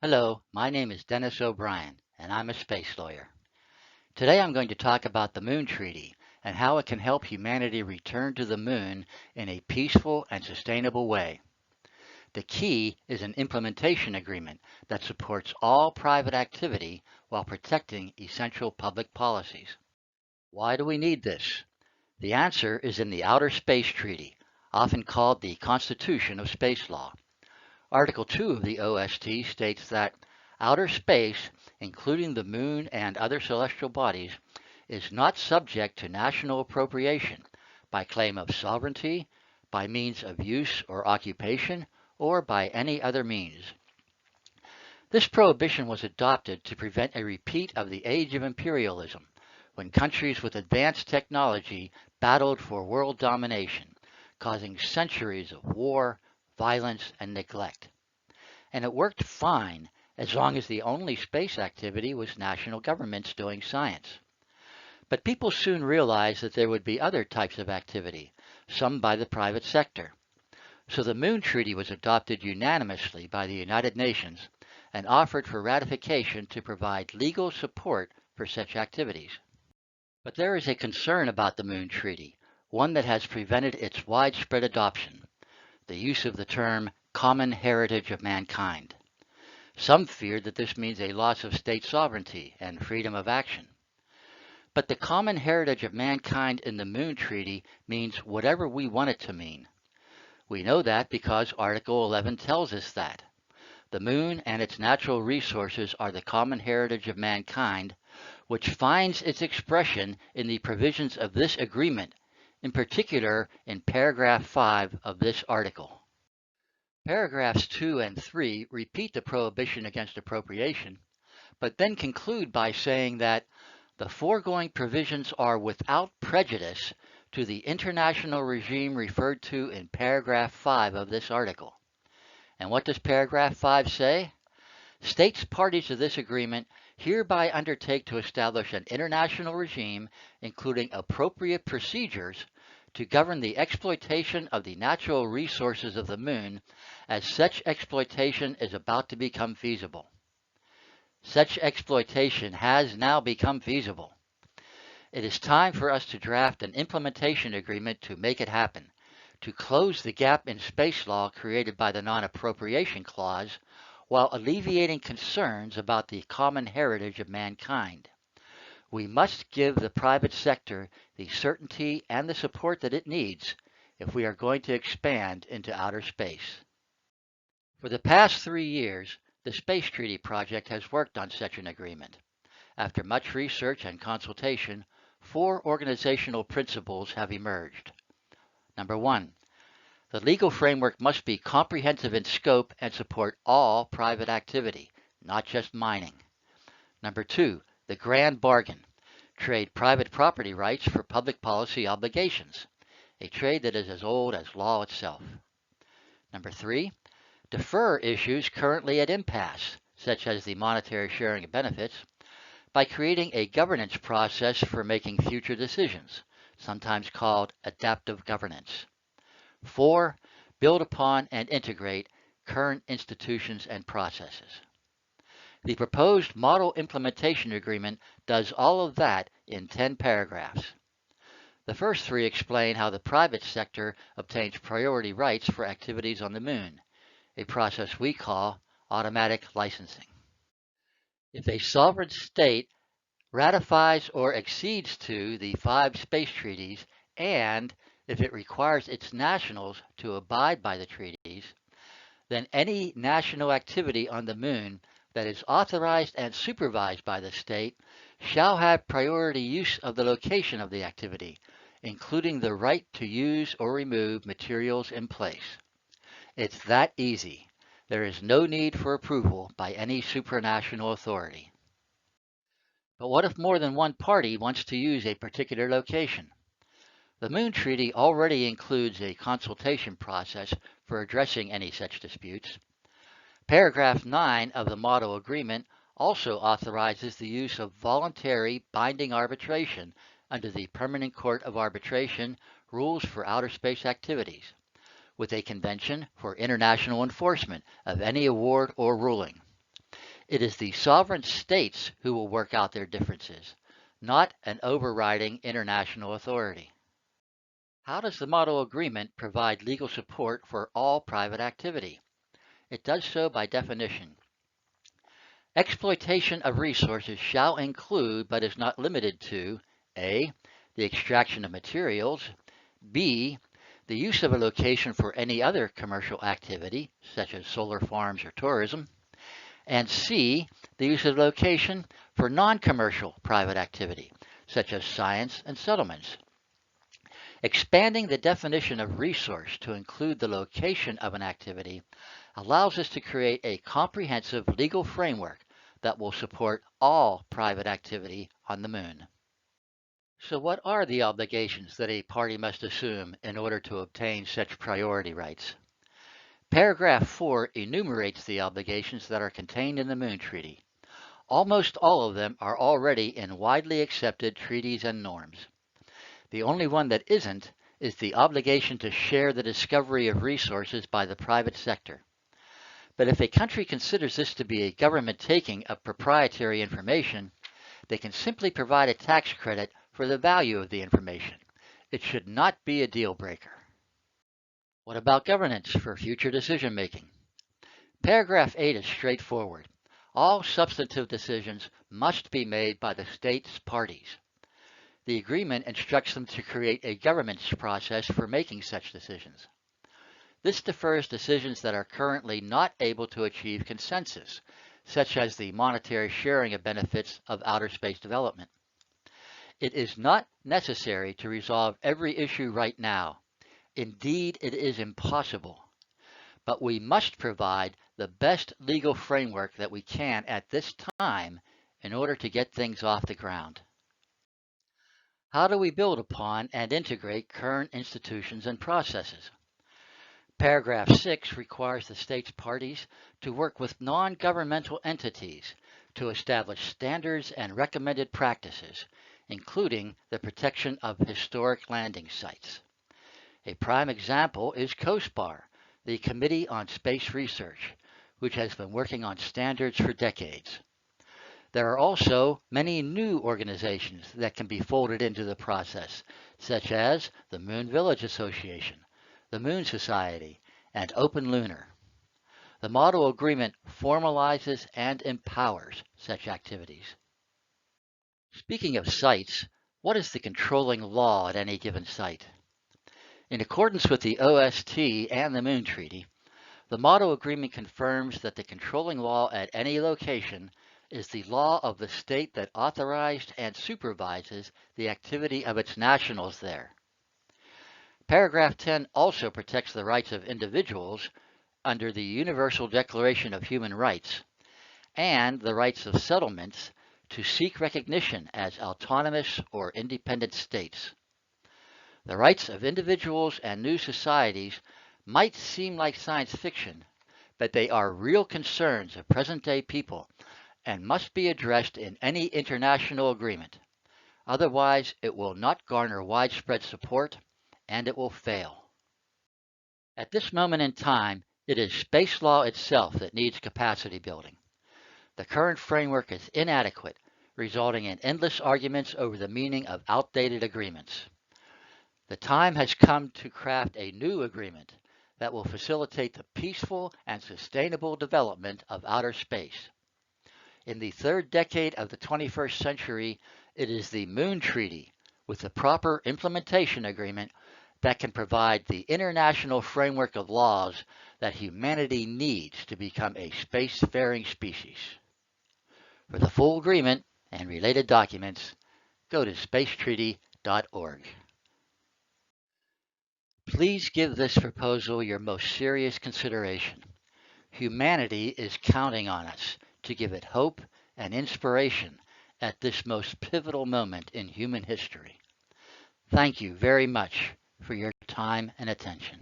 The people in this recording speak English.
Hello, my name is Dennis O'Brien, and I'm a space lawyer. Today I'm going to talk about the Moon Treaty and how it can help humanity return to the Moon in a peaceful and sustainable way. The key is an implementation agreement that supports all private activity while protecting essential public policies. Why do we need this? The answer is in the Outer Space Treaty, often called the Constitution of Space Law. Article 2 of the OST states that outer space, including the Moon and other celestial bodies, is not subject to national appropriation by claim of sovereignty, by means of use or occupation, or by any other means. This prohibition was adopted to prevent a repeat of the Age of Imperialism, when countries with advanced technology battled for world domination, causing centuries of war, violence, and neglect. And it worked fine as long as the only space activity was national governments doing science. But people soon realized that there would be other types of activity, some by the private sector. So the Moon Treaty was adopted unanimously by the United Nations and offered for ratification to provide legal support for such activities. But there is a concern about the Moon Treaty, one that has prevented its widespread adoption: the use of the term common heritage of mankind. Some fear that this means a loss of state sovereignty and freedom of action. But the common heritage of mankind in the Moon Treaty means whatever we want it to mean. We know that because Article 11 tells us that. The Moon and its natural resources are the common heritage of mankind, which finds its expression in the provisions of this agreement, in particular in paragraph 5 of this article. Paragraphs 2 and 3 repeat the prohibition against appropriation, but then conclude by saying that the foregoing provisions are without prejudice to the international regime referred to in paragraph 5 of this article. And what does paragraph 5 say? States parties to this agreement hereby undertake to establish an international regime, including appropriate procedures, to govern the exploitation of the natural resources of the Moon as such exploitation is about to become feasible. Such exploitation has now become feasible. It is time for us to draft an implementation agreement to make it happen, to close the gap in space law created by the non-appropriation clause, while alleviating concerns about the common heritage of mankind. We must give the private sector the certainty and the support that it needs if we are going to expand into outer space. For the past 3 years, the Space Treaty Project has worked on such an agreement. After much research and consultation, 4 organizational principles have emerged. Number 1, the legal framework must be comprehensive in scope and support all private activity, not just mining. Number 2, the grand bargain: trade private property rights for public policy obligations, a trade that is as old as law itself. Number 3, defer issues currently at impasse, such as the monetary sharing of benefits, by creating a governance process for making future decisions, sometimes called adaptive governance. 4, build upon and integrate current institutions and processes. The proposed Model Implementation Agreement does all of that in 10 paragraphs. The first 3 explain how the private sector obtains priority rights for activities on the Moon, a process we call automatic licensing. If a sovereign state ratifies or accedes to the 5 space treaties, and if it requires its nationals to abide by the treaties, then any national activity on the Moon that is authorized and supervised by the state shall have priority use of the location of the activity, including the right to use or remove materials in place. It's that easy. There is no need for approval by any supranational authority. But what if more than one party wants to use a particular location? The Moon Treaty already includes a consultation process for addressing any such disputes. Paragraph 9 of the Model Agreement also authorizes the use of voluntary binding arbitration under the Permanent Court of Arbitration Rules for Outer Space Activities, with a convention for international enforcement of any award or ruling. It is the sovereign states who will work out their differences, not an overriding international authority. How does the model agreement provide legal support for all private activity? It does so by definition. Exploitation of resources shall include, but is not limited to, A, the extraction of materials, B, the use of a location for any other commercial activity, such as solar farms or tourism, and C, the use of a location for non-commercial private activity, such as science and settlements. Expanding the definition of resource to include the location of an activity allows us to create a comprehensive legal framework that will support all private activity on the Moon. So what are the obligations that a party must assume in order to obtain such priority rights? Paragraph 4 enumerates the obligations that are contained in the Moon Treaty. Almost all of them are already in widely accepted treaties and norms. The only one that isn't is the obligation to share the discovery of resources by the private sector. But if a country considers this to be a government taking of proprietary information, they can simply provide a tax credit for the value of the information. It should not be a deal breaker. What about governance for future decision making? Paragraph 8 is straightforward. All substantive decisions must be made by the state's parties. The agreement instructs them to create a governance process for making such decisions. This defers decisions that are currently not able to achieve consensus, such as the monetary sharing of benefits of outer space development. It is not necessary to resolve every issue right now. Indeed, it is impossible. But we must provide the best legal framework that we can at this time in order to get things off the ground. How do we build upon and integrate current institutions and processes? Paragraph 6 requires the state's parties to work with non-governmental entities to establish standards and recommended practices, including the protection of historic landing sites. A prime example is COSPAR, the Committee on Space Research, which has been working on standards for decades. There are also many new organizations that can be folded into the process, such as the Moon Village Association, the Moon Society, and Open Lunar. The model agreement formalizes and empowers such activities. Speaking of sites, what is the controlling law at any given site? In accordance with the OST and the Moon Treaty, the model agreement confirms that the controlling law at any location is the law of the state that authorized and supervises the activity of its nationals there. Paragraph 10 also protects the rights of individuals under the Universal Declaration of Human Rights and the rights of settlements to seek recognition as autonomous or independent states. The rights of individuals and new societies might seem like science fiction, but they are real concerns of present-day people and must be addressed in any international agreement. Otherwise, it will not garner widespread support, and it will fail. At this moment in time, it is space law itself that needs capacity building. The current framework is inadequate, resulting in endless arguments over the meaning of outdated agreements. The time has come to craft a new agreement that will facilitate the peaceful and sustainable development of outer space. In the third decade of the 21st century, it is the Moon Treaty, with the proper implementation agreement, that can provide the international framework of laws that humanity needs to become a spacefaring species. For the full agreement and related documents, go to spacetreaty.org. Please give this proposal your most serious consideration. Humanity is counting on us to give it hope and inspiration at this most pivotal moment in human history. Thank you very much for your time and attention.